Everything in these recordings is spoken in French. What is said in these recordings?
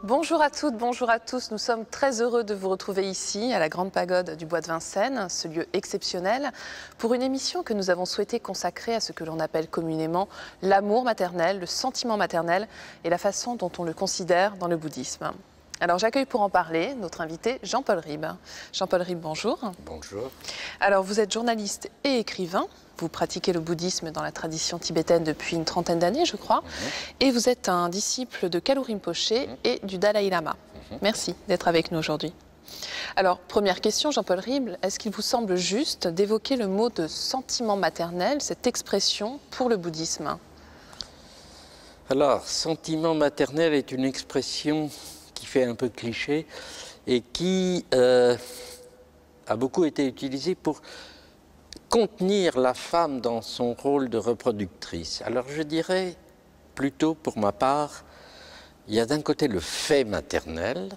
Bonjour à toutes, bonjour à tous. Nous sommes très heureux de vous retrouver ici, à la Grande Pagode du Bois de Vincennes, ce lieu exceptionnel, pour une émission que nous avons souhaité consacrer à ce que l'on appelle communément l'amour maternel, le sentiment maternel et la façon dont on le considère dans le bouddhisme. Alors j'accueille pour en parler notre invité Jean-Paul Ribes. Jean-Paul Ribes, bonjour. Bonjour. Alors vous êtes journaliste et écrivain. Vous pratiquez le bouddhisme dans la tradition tibétaine depuis une trentaine d'années, je crois. Et vous êtes un disciple de Kalu Rinpoché et du Dalai Lama. Merci d'être avec nous aujourd'hui. Alors, première question, Jean-Paul Ribes, est-ce qu'il vous semble juste d'évoquer le mot de sentiment maternel, cette expression pour le bouddhisme? Alors, sentiment maternel est une expression qui fait un peu cliché et qui a beaucoup été utilisée pour contenir la femme dans son rôle de reproductrice. Alors je dirais plutôt pour ma part, il y a d'un côté le fait maternel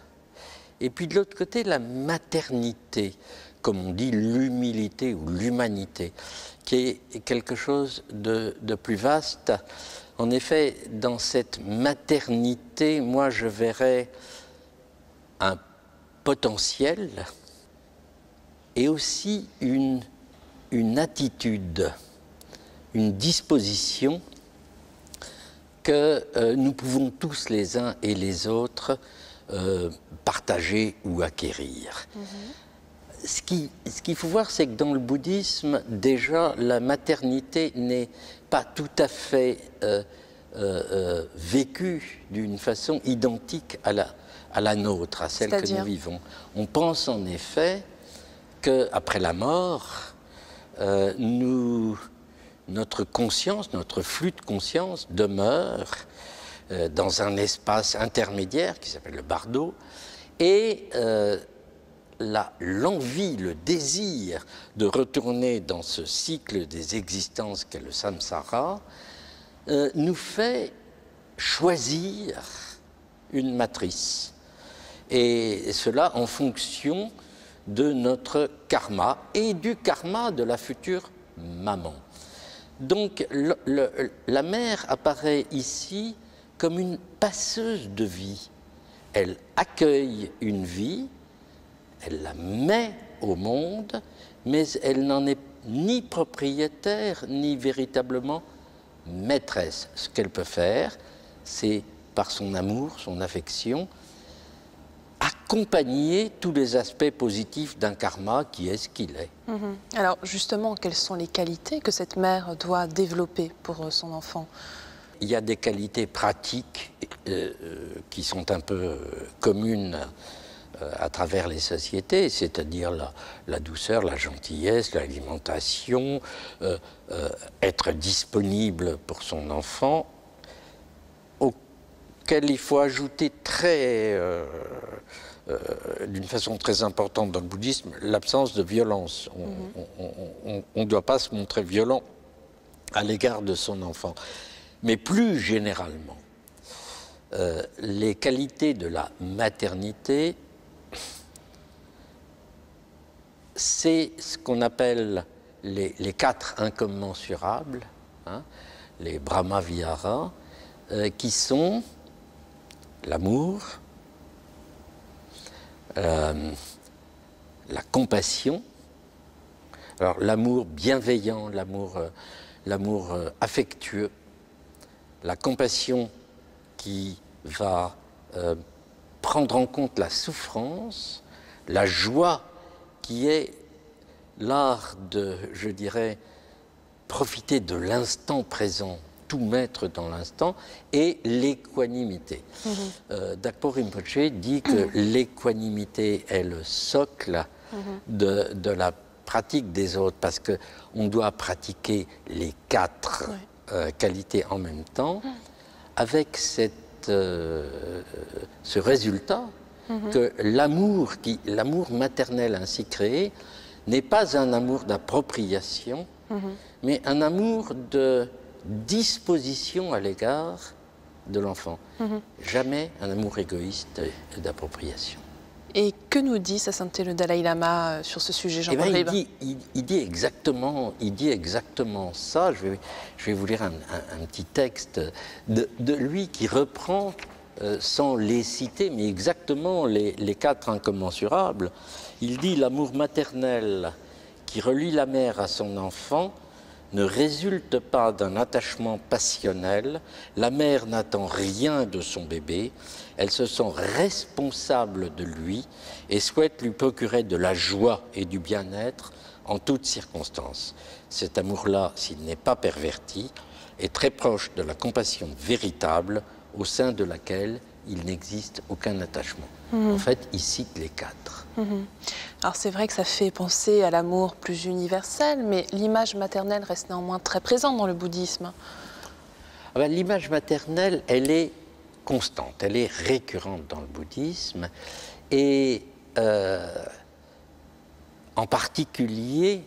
et puis de l'autre côté la maternité, comme on dit l'humilité ou l'humanité, qui est quelque chose de plus vaste. En effet, dans cette maternité, moi je verrais un potentiel et aussi une attitude, une disposition que nous pouvons tous les uns et les autres partager ou acquérir. Ce qu'il faut voir, c'est que dans le bouddhisme, déjà, la maternité n'est pas tout à fait vécue d'une façon identique à la nôtre, à celle que nous vivons. On pense en effet qu'après la mort, notre conscience, notre flux de conscience demeure dans un espace intermédiaire qui s'appelle le bardo, et l'envie, le désir de retourner dans ce cycle des existences qu'est le samsara nous fait choisir une matrice, et cela en fonction de notre karma et du karma de la future maman. Donc la mère apparaît ici comme une passeuse de vie. Elle accueille une vie, elle la met au monde, mais elle n'en est ni propriétaire ni véritablement maîtresse. Ce qu'elle peut faire, c'est par son amour, son affection, accompagner tous les aspects positifs d'un karma qui est ce qu'il est. Alors justement, quelles sont les qualités que cette mère doit développer pour son enfant? Il y a des qualités pratiques qui sont un peu communes à travers les sociétés, c'est-à-dire la douceur, la gentillesse, l'alimentation, être disponible pour son enfant, auquel il faut ajouter d'une façon très importante dans le bouddhisme, l'absence de violence. On ne doit pas se montrer violent à l'égard de son enfant. Mais plus généralement, les qualités de la maternité, c'est ce qu'on appelle les 4 incommensurables, hein, les Brahma Vihara, qui sont l'amour, la compassion, alors l'amour bienveillant, l'amour affectueux, la compassion qui va prendre en compte la souffrance, la joie qui est l'art de, je dirais, profiter de l'instant présent, tout mettre dans l'instant, et l'équanimité. Dakpo Rinpoché dit que l'équanimité est le socle de la pratique des autres, parce qu'on doit pratiquer les 4 qualités en même temps, avec ce résultat que l'amour maternel ainsi créé n'est pas un amour d'appropriation, mais un amour de disposition à l'égard de l'enfant. Jamais un amour égoïste d'appropriation. Et que nous dit Sa Sainteté le Dalai Lama sur ce sujet, Jean-Paul Ribes? Il dit exactement ça. Je vais vous lire un petit texte de lui qui reprend sans les citer, mais exactement les 4 incommensurables. Il dit « L'amour maternel qui relie la mère à son enfant ne résulte pas d'un attachement passionnel. La mère n'attend rien de son bébé. Elle se sent responsable de lui et souhaite lui procurer de la joie et du bien-être en toutes circonstances. Cet amour-là, s'il n'est pas perverti, est très proche de la compassion véritable au sein de laquelle il n'existe aucun attachement. » En fait, il cite les 4. Alors c'est vrai que ça fait penser à l'amour plus universel, mais l'image maternelle reste néanmoins très présente dans le bouddhisme. L'image maternelle, elle est constante, elle est récurrente dans le bouddhisme, et en particulier,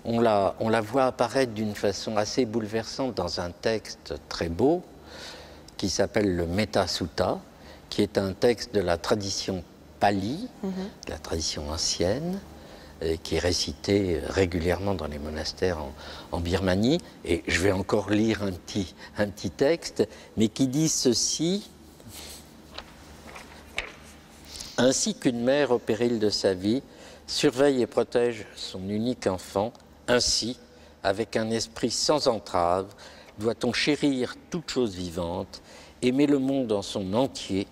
on la voit apparaître d'une façon assez bouleversante dans un texte très beau qui s'appelle le Metta Sutta, qui est un texte de la tradition pali, de la tradition ancienne, qui est récité régulièrement dans les monastères en Birmanie. Et je vais encore lire un petit texte, mais qui dit ceci: « Ainsi qu'une mère au péril de sa vie surveille et protège son unique enfant, ainsi, avec un esprit sans entrave, doit-on chérir toute chose vivante, aimer le monde en son entier,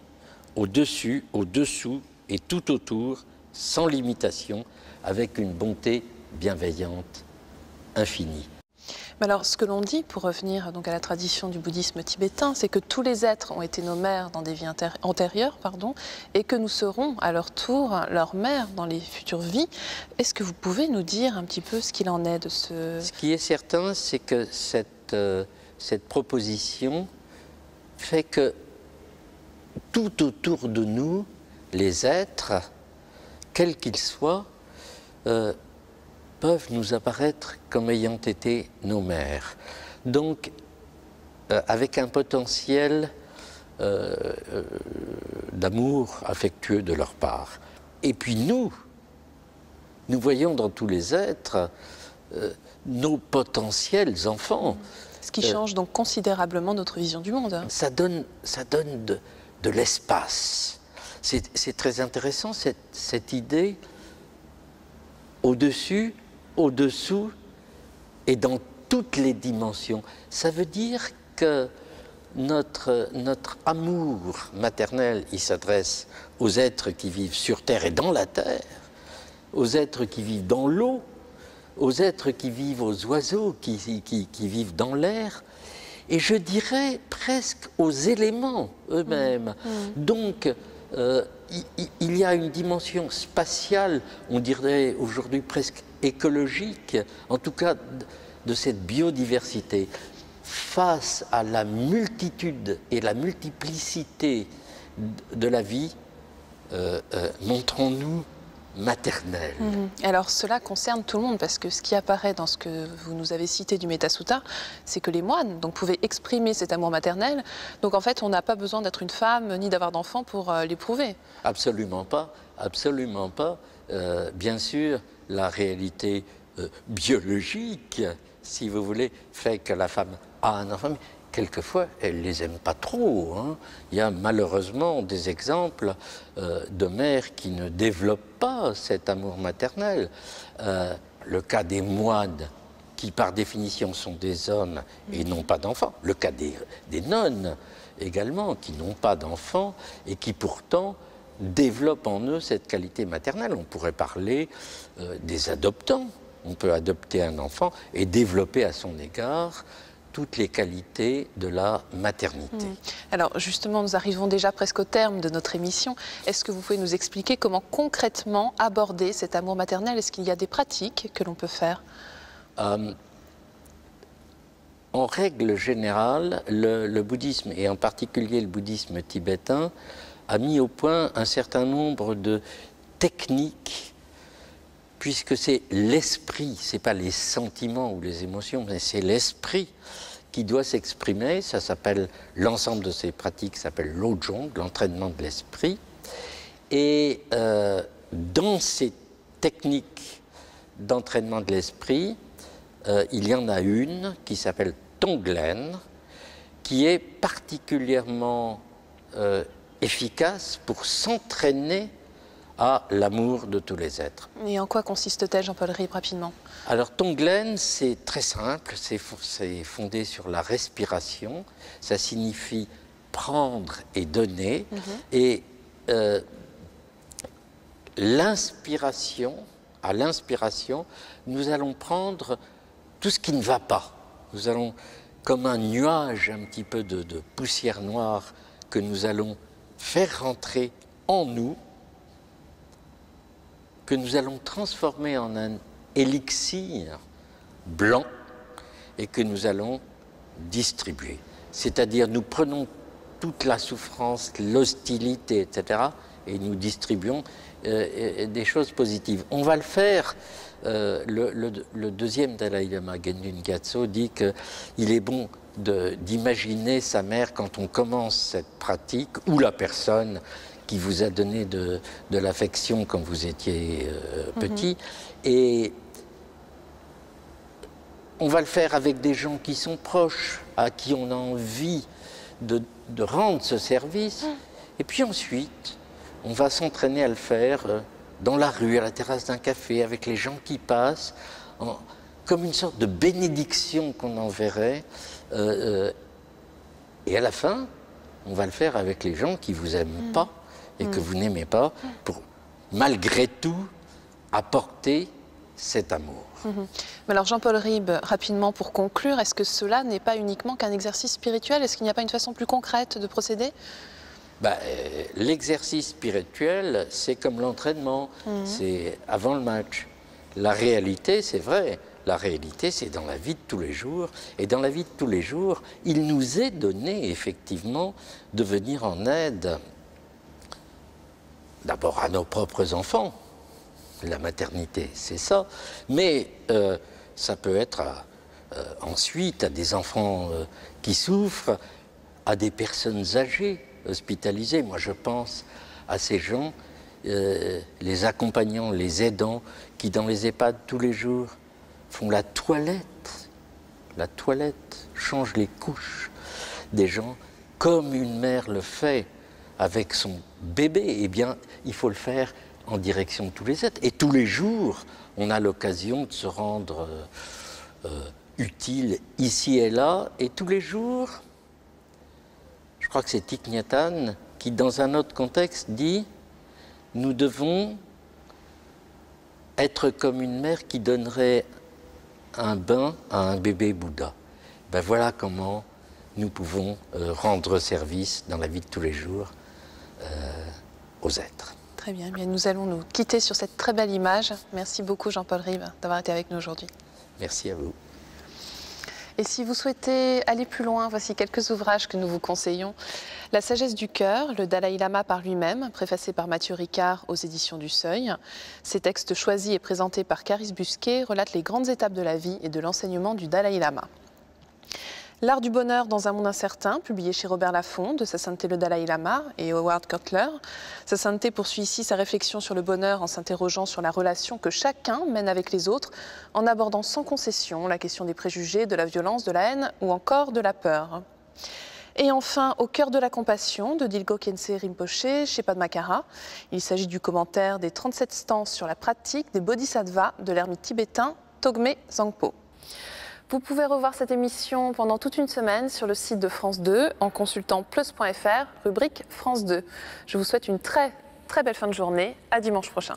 au-dessus, au-dessous et tout autour, sans limitation, avec une bonté bienveillante infinie. » Mais alors, ce que l'on dit, pour revenir donc à la tradition du bouddhisme tibétain, c'est que tous les êtres ont été nos mères dans des vies antérieures, et que nous serons à leur tour leurs mères dans les futures vies. Est-ce que vous pouvez nous dire un petit peu ce qu'il en est de ce... Ce qui est certain, c'est que cette proposition fait que tout autour de nous, les êtres, quels qu'ils soient, peuvent nous apparaître comme ayant été nos mères. Donc, avec un potentiel d'amour affectueux de leur part. Et puis nous voyons dans tous les êtres nos potentiels enfants. Ce qui change donc considérablement notre vision du monde. Ça donne de l'espace. C'est très intéressant cette idée au-dessus, au-dessous et dans toutes les dimensions. Ça veut dire que notre amour maternel, il s'adresse aux êtres qui vivent sur Terre et dans la Terre, aux êtres qui vivent dans l'eau, aux êtres qui vivent aux oiseaux, qui vivent dans l'air, et je dirais presque aux éléments eux-mêmes. Donc, il y a une dimension spatiale, on dirait aujourd'hui presque écologique, en tout cas de cette biodiversité. Face à la multitude et la multiplicité de la vie, montrons-nous maternelle. Alors cela concerne tout le monde, parce que ce qui apparaît dans ce que vous nous avez cité du Metta Sutta, c'est que les moines pouvaient exprimer cet amour maternel. Donc en fait, on n'a pas besoin d'être une femme ni d'avoir d'enfants pour l'éprouver. Absolument pas, absolument pas. Bien sûr, la réalité biologique, si vous voulez, fait que la femme a un enfant. Quelquefois, elle ne les aime pas trop. Il y a malheureusement des exemples de mères qui ne développent pas cet amour maternel. Le cas des moines, qui par définition sont des hommes et n'ont pas d'enfants. Le cas des nonnes également, qui n'ont pas d'enfants et qui pourtant développent en eux cette qualité maternelle. On pourrait parler des adoptants. On peut adopter un enfant et développer à son égard toutes les qualités de la maternité. Alors justement, nous arrivons déjà presque au terme de notre émission. Est-ce que vous pouvez nous expliquer comment concrètement aborder cet amour maternel? Est-ce qu'il y a des pratiques que l'on peut faire? En règle générale, le bouddhisme, et en particulier le bouddhisme tibétain, a mis au point un certain nombre de techniques, puisque c'est l'esprit, ce n'est pas les sentiments ou les émotions, mais c'est l'esprit qui doit s'exprimer. Ça s'appelle, l'ensemble de ces pratiques s'appelle l'ojong, l'entraînement de l'esprit. Et dans ces techniques d'entraînement de l'esprit, il y en a une qui s'appelle Tonglen, qui est particulièrement efficace pour s'entraîner à l'amour de tous les êtres. Et en quoi consiste-t-elle, Jean-Paul Ribes, rapidement? Alors Tonglen, c'est très simple, c'est fondé sur la respiration, ça signifie prendre et donner, et à l'inspiration, nous allons prendre tout ce qui ne va pas. Nous allons, comme un nuage, un petit peu de poussière noire, que nous allons faire rentrer en nous, que nous allons transformer en un élixir blanc et que nous allons distribuer. C'est-à-dire, nous prenons toute la souffrance, l'hostilité, etc., et nous distribuons des choses positives. On va le faire. Le deuxième Dalai Lama, Genjun Gyatso, dit qu'il est bon d'imaginer sa mère quand on commence cette pratique, ou la personne qui vous a donné de l'affection quand vous étiez petit. Et on va le faire avec des gens qui sont proches, à qui on a envie de rendre ce service. Et puis ensuite, on va s'entraîner à le faire dans la rue, à la terrasse d'un café, avec les gens qui passent, comme une sorte de bénédiction qu'on enverrait. Et à la fin, on va le faire avec les gens qui ne vous aiment pas et que vous n'aimez pas, pour malgré tout apporter cet amour. Mais alors Jean-Paul Ribes, rapidement pour conclure, est-ce que cela n'est pas uniquement qu'un exercice spirituel? Est-ce qu'il n'y a pas une façon plus concrète de procéder? L'exercice spirituel, c'est comme l'entraînement, c'est avant le match. La réalité, c'est vrai, la réalité, c'est dans la vie de tous les jours. Et dans la vie de tous les jours, il nous est donné, effectivement, de venir en aide, d'abord à nos propres enfants. La maternité, c'est ça. Mais ça peut être ensuite à des enfants qui souffrent, à des personnes âgées, hospitalisés. Moi, je pense à ces gens, les accompagnants, les aidants, qui dans les EHPAD tous les jours font la toilette, changent les couches des gens, comme une mère le fait avec son bébé. Eh bien, il faut le faire en direction de tous les êtres. Et tous les jours, on a l'occasion de se rendre utile ici et là. Et tous les jours, je crois que c'est Thich Nhat Hanh qui, dans un autre contexte, dit « Nous devons être comme une mère qui donnerait un bain à un bébé Bouddha. » Ben voilà comment nous pouvons rendre service dans la vie de tous les jours aux êtres. Très bien, bien, nous allons nous quitter sur cette très belle image. Merci beaucoup Jean-Paul Ribes d'avoir été avec nous aujourd'hui. Merci à vous. Et si vous souhaitez aller plus loin, voici quelques ouvrages que nous vous conseillons. La sagesse du cœur, le Dalai Lama par lui-même, préfacé par Mathieu Ricard aux éditions du Seuil. Ces textes choisis et présentés par Caris Busquet relatent les grandes étapes de la vie et de l'enseignement du Dalai Lama. L'art du bonheur dans un monde incertain, publié chez Robert Laffont, de Sa Sainteté le Dalai Lama et Howard Cutler. Sa Sainteté poursuit ici sa réflexion sur le bonheur en s'interrogeant sur la relation que chacun mène avec les autres, en abordant sans concession la question des préjugés, de la violence, de la haine ou encore de la peur. Et enfin, Au cœur de la compassion, de Dilgo Khyentse Rinpoché, chez Padmakara. Il s'agit du commentaire des 37 stances sur la pratique des bodhisattvas de l'ermite tibétain Togme Zangpo. Vous pouvez revoir cette émission pendant toute une semaine sur le site de France 2 en consultant plus.fr, rubrique France 2. Je vous souhaite une très belle fin de journée. À dimanche prochain.